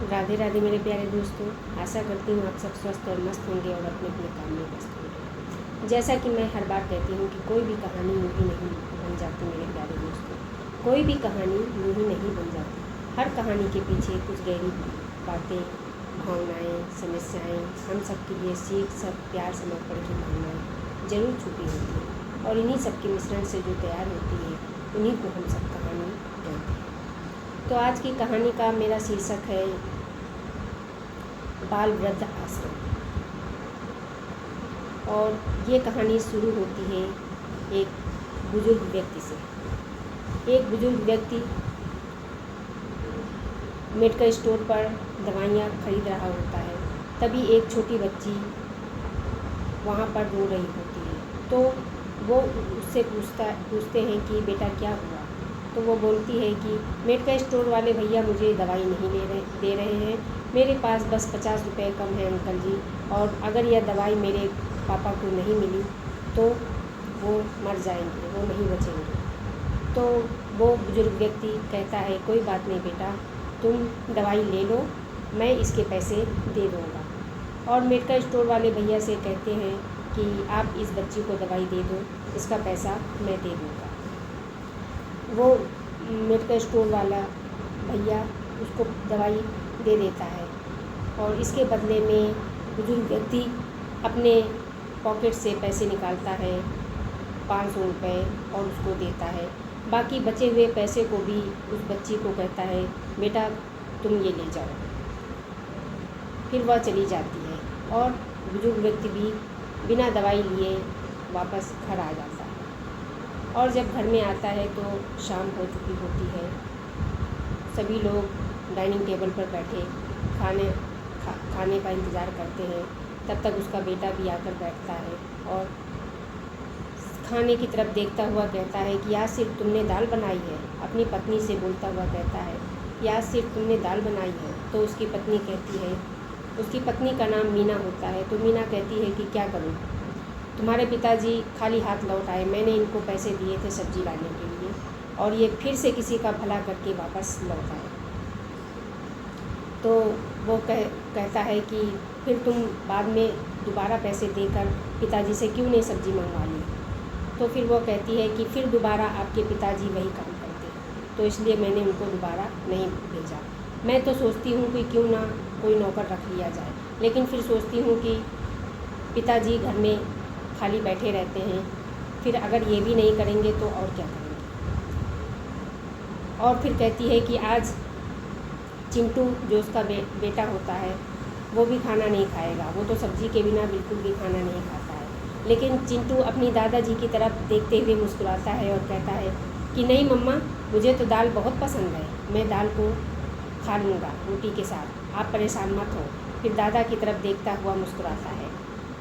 राधे राधे मेरे प्यारे दोस्तों। आशा करती हूँ आप सब स्वस्थ और मस्त होंगे और अपने अपने काम में व्यस्त होंगे। जैसा कि मैं हर बार कहती हूँ कि कोई भी कहानी यूँ ही नहीं बन जाती मेरे प्यारे दोस्तों। कोई भी कहानी यूँ ही नहीं बन जाती। हर कहानी के पीछे कुछ गहरी बातें, भावनाएँ, समस्याएँ, हम सब के लिए सीख, सब प्यार, समर्पण की भावनाएँ ज़रूर छुपी होती हैं। और इन्हीं सब के मिश्रण से जो तैयार होती है उन्हीं को हम सब कहानी कहते हैं। तो आज की कहानी का मेरा शीर्षक है बाल वृद्ध आश्रम। और ये कहानी शुरू होती है एक बुजुर्ग व्यक्ति से। एक बुजुर्ग व्यक्ति मेडिकल स्टोर पर दवाइयाँ खरीद रहा होता है। तभी एक छोटी बच्ची वहाँ पर रो रही होती है। तो वो उससे पूछते हैं कि बेटा क्या हुआ। तो वो बोलती है कि मेडिकल स्टोर वाले भैया मुझे दवाई नहीं दे रहे हैं। मेरे पास बस 50 रुपये कम है अंकल जी, और अगर यह दवाई मेरे पापा को नहीं मिली तो वो मर जाएंगे, वो नहीं बचेंगे। तो वो बुजुर्ग व्यक्ति कहता है कोई बात नहीं बेटा, तुम दवाई ले लो, मैं इसके पैसे दे दूँगा। और मेडिकल स्टोर वाले भैया से कहते हैं कि आप इस बच्ची को दवाई दे दो, इसका पैसा मैं दे दूँगा। वो मेडिकल स्टोर वाला भैया उसको दवाई दे देता है और इसके बदले में बुजुर्ग व्यक्ति अपने पॉकेट से पैसे निकालता है, 500 रुपये, और उसको देता है। बाकी बचे हुए पैसे को भी उस बच्ची को कहता है बेटा तुम ये ले जाओ। फिर वह चली जाती है और बुजुर्ग व्यक्ति भी बिना दवाई लिए वापस घर आ जाता है। और जब घर में आता है तो शाम हो चुकी होती है। सभी लोग डाइनिंग टेबल पर बैठे खाने का इंतज़ार करते हैं। तब तक उसका बेटा भी आकर बैठता है और खाने की तरफ देखता हुआ कहता है कि आज सिर्फ तुमने दाल बनाई है। अपनी पत्नी से बोलता हुआ कहता है कि आज सिर्फ तुमने दाल बनाई है। तो उसकी पत्नी कहती है, उसकी पत्नी का नाम मीना होता है। तो मीना कहती है कि क्या करूं, तुम्हारे पिताजी खाली हाथ लौट आए, मैंने इनको पैसे दिए थे सब्जी लाने के लिए, और ये फिर से किसी का भला करके वापस लौट आए। तो वो कहता है कि फिर तुम बाद में दोबारा पैसे देकर पिताजी से क्यों नहीं सब्जी मंगवा ली। तो फिर वो कहती है कि फिर दोबारा आपके पिताजी वही काम करते, तो इसलिए मैंने उनको दोबारा नहीं भेजा। मैं तो सोचती हूँ कि क्यों ना कोई नौकर रख लिया जाए, लेकिन फिर सोचती हूँ कि पिताजी घर में खाली बैठे रहते हैं, फिर अगर ये भी नहीं करेंगे तो और क्या करेंगे। और फिर कहती है कि आज चिंटू जो उसका बेटा होता है वो भी खाना नहीं खाएगा, वो तो सब्ज़ी के बिना बिल्कुल भी खाना नहीं खाता है। लेकिन चिंटू अपनी दादाजी की तरफ देखते हुए मुस्कुराता है और कहता है कि नहीं मम्मा, मुझे तो दाल बहुत पसंद है, मैं दाल को खा लूँगा रोटी के साथ, आप परेशान मत हो। फिर दादा की तरफ देखता हुआ मुस्कुराता है।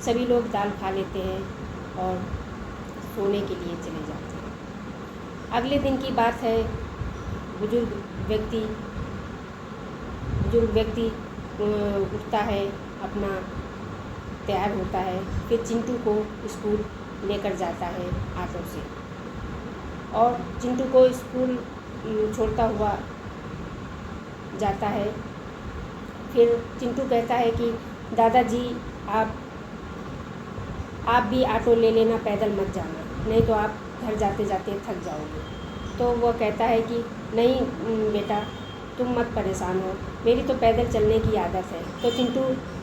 सभी लोग दाल खा लेते हैं और सोने के लिए चले जाते हैं। अगले दिन की बात है। बुजुर्ग व्यक्ति उठता है, अपना तैयार होता है, फिर चिंटू को स्कूल लेकर जाता है ऑटो से, और चिंटू को स्कूल छोड़ता हुआ जाता है। फिर चिंटू कहता है कि दादाजी आप भी ऑटो ले लेना, पैदल मत जाना, नहीं तो आप घर जाते जाते थक जाओगे। तो वो कहता है कि नहीं बेटा, तुम मत परेशान हो, मेरी तो पैदल चलने की आदत है। तो चिंटू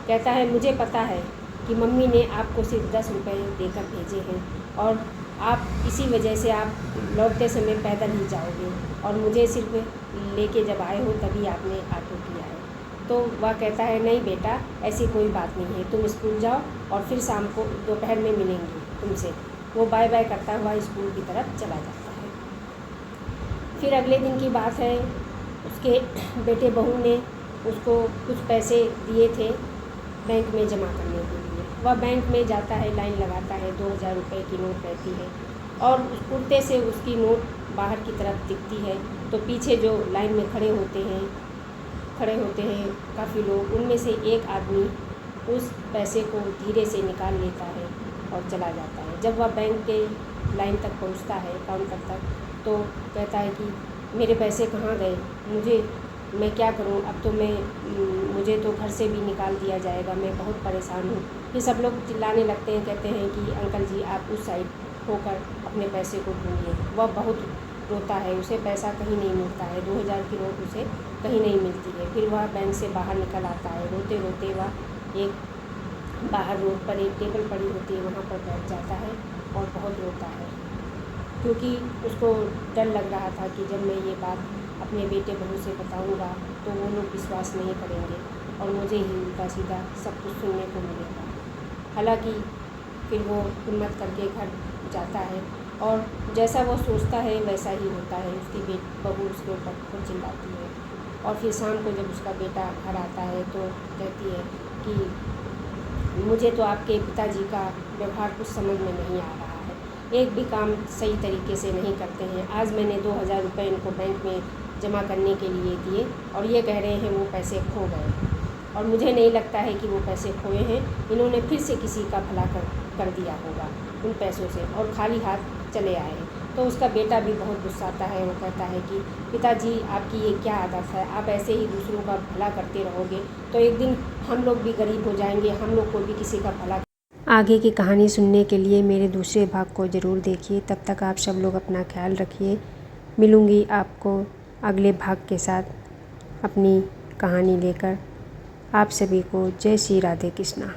कहता है मुझे पता है कि मम्मी ने आपको सिर्फ 10 रुपये देकर भेजे हैं, और आप इसी वजह से आप लौटते समय पैदल ही जाओगे, और मुझे सिर्फ लेके जब आए हो तभी आपने ऑटो किया है। तो वह कहता है नहीं बेटा, ऐसी कोई बात नहीं है, तुम स्कूल जाओ और फिर शाम को दोपहर में मिलेंगे तुमसे। वो बाय बाय करता हुआ स्कूल की तरफ चला जाता है। फिर अगले दिन की बात है। उसके बेटे बहू ने उसको कुछ पैसे दिए थे बैंक में जमा करने के लिए। वह बैंक में जाता है, लाइन लगाता है, 2000 रुपये की नोट रहती है, और कुर्ते से उसकी नोट बाहर की तरफ दिखती है। तो पीछे जो लाइन में खड़े होते हैं काफ़ी लोग, उनमें से एक आदमी उस पैसे को धीरे से निकाल लेता है और चला जाता है। जब वह बैंक के लाइन तक पहुंचता है, काउंटर तक, तो कहता है कि मेरे पैसे कहाँ गए, मैं क्या करूं, अब तो मैं मुझे तो घर से भी निकाल दिया जाएगा, मैं बहुत परेशान हूँ। फिर सब लोग चिल्लाने लगते हैं, कहते हैं कि अंकल जी आप उस साइड होकर अपने पैसे को ढूंढिए। वह बहुत रोता है, उसे पैसा कहीं नहीं मिलता है, 2000 की नोट उसे कहीं नहीं मिलती है। फिर वह बैंक से बाहर निकल आता है, रोते रोते वह एक बाहर रोड पर एक टेबल पड़ी होती है वहाँ पर बैठ जाता है और बहुत रोता है, क्योंकि उसको डर लग रहा था कि जब मैं ये बात अपने बेटे बहू से बताऊंगा तो वो लोग विश्वास नहीं करेंगे और मुझे ही उल्टा सीधा सब कुछ सुनने को मिलेगा। हालांकि फिर वो हिम्मत करके घर जाता है और जैसा वो सोचता है वैसा ही होता है। उसकी बहू उसके ऊपर खूब चिल्लाती है और फिर शाम को जब उसका बेटा घर आता है तो कहती है कि मुझे तो आपके पिताजी का व्यवहार कुछ समझ में नहीं आ रहा है, एक भी काम सही तरीके से नहीं करते हैं। आज मैंने 2000 रुपये इनको बैंक में जमा करने के लिए दिए और ये कह रहे हैं वो पैसे खो गए और मुझे नहीं लगता है कि वो पैसे खोए हैं, इन्होंने फिर से किसी का भला कर दिया होगा उन पैसों से और खाली हाथ चले आए हैं। तो उसका बेटा भी बहुत गुस्साता है, वो कहता है कि पिताजी आपकी ये क्या आदत है, आप ऐसे ही दूसरों का भला करते रहोगे तो एक दिन हम लोग भी गरीब हो जाएंगे, हम लोग को भी किसी का भला। आगे की कहानी सुनने के लिए मेरे दूसरे भाग को ज़रूर देखिए। तब तक आप सब लोग अपना ख्याल रखिए। मिलूँगी आपको अगले भाग के साथ अपनी कहानी लेकर। आप सभी को जय श्री राधे कृष्णा।